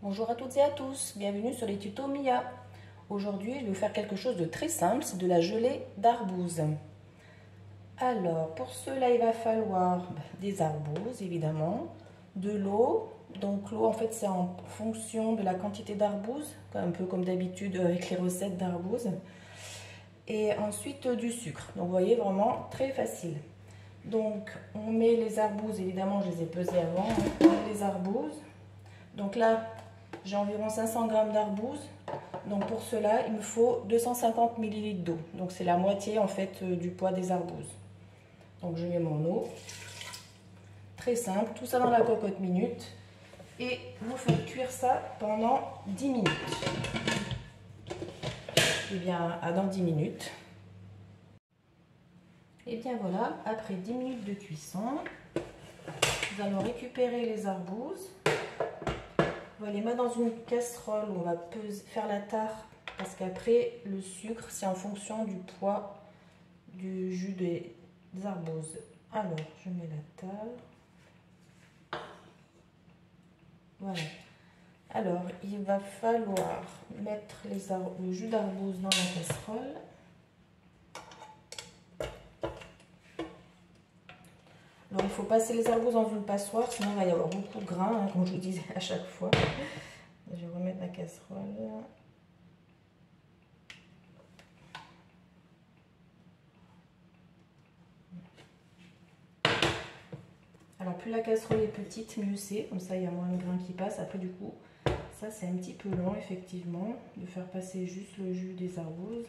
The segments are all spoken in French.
Bonjour à toutes et à tous, bienvenue sur les tutos Mia. Aujourd'hui, je vais vous faire quelque chose de très simple, c'est de la gelée d'arbouze. Alors, pour cela, il va falloir des arbouses, évidemment, de l'eau. Donc l'eau, en fait, c'est en fonction de la quantité d'arbouze, un peu comme d'habitude avec les recettes d'arbouze. Et ensuite, du sucre. Donc, vous voyez, vraiment très facile. Donc, on met les arbouses, évidemment, je les ai pesées avant, les arbouses. Donc là, j'ai environ 500 g d'arbouze. Donc pour cela, il me faut 250 ml d'eau. Donc c'est la moitié en fait du poids des arbouses. Donc je mets mon eau. Très simple, tout ça dans la cocotte minute. Et vous faites cuire ça pendant 10 minutes. Et bien, dans 10 minutes. Et bien voilà, après 10 minutes de cuisson, nous allons récupérer les arbouses. On va les mettre dans une casserole où on va faire la tare parce qu'après le sucre c'est en fonction du poids du jus des arbouses. Alors je mets la tare. Voilà. Alors il va falloir mettre le jus d'arbouze dans la casserole. Alors il faut passer les arbouses dans une passoire, sinon il va y avoir beaucoup de grains, comme je vous disais à chaque fois. Je vais remettre la casserole. Alors plus la casserole est petite, mieux c'est, comme ça il y a moins de grains qui passent. Après du coup, ça c'est un petit peu long effectivement, de faire passer juste le jus des arbouses.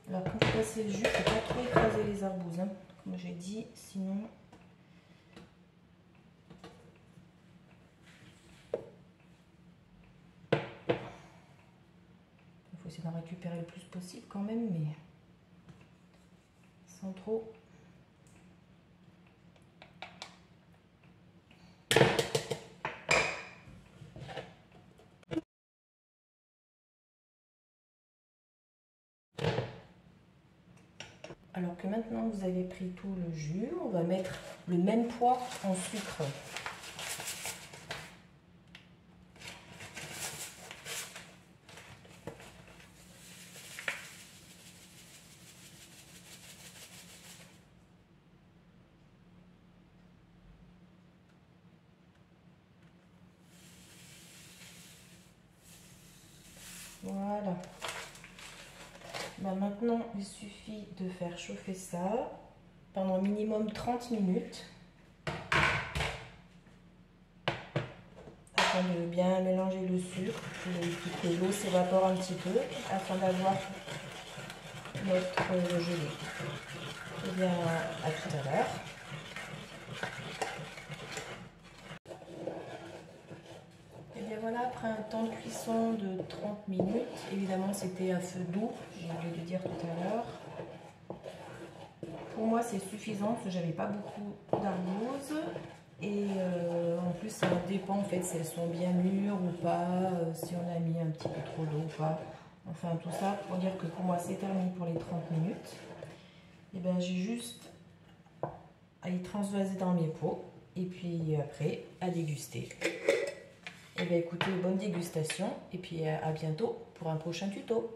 Alors quand vous passez le jus, il ne faut pas trop écraser les arbouses, hein, comme j'ai dit, sinon... Il faut essayer d'en récupérer le plus possible quand même, mais sans trop... Alors que maintenant vous avez pris tout le jus, on va mettre le même poids en sucre. Voilà. Maintenant, il suffit de faire chauffer ça pendant minimum 30 minutes afin de bien mélanger le sucre et que l'eau s'évapore un petit peu afin d'avoir notre gelée. Et bien, à tout à l'heure. Et bien voilà, après un temps de cuisson de 30 minutes, évidemment c'était à feu doux, j'ai oublié de dire tout à l'heure. Pour moi c'est suffisant parce que j'avais pas beaucoup d'arbouses et en plus ça dépend en fait si elles sont bien mûres ou pas, si on a mis un petit peu trop d'eau ou pas. Enfin tout ça pour dire que pour moi c'est terminé pour les 30 minutes. Et bien j'ai juste à y transvaser dans mes pots et puis après à déguster. Et bien écoutez, bonne dégustation et puis à bientôt pour un prochain tuto.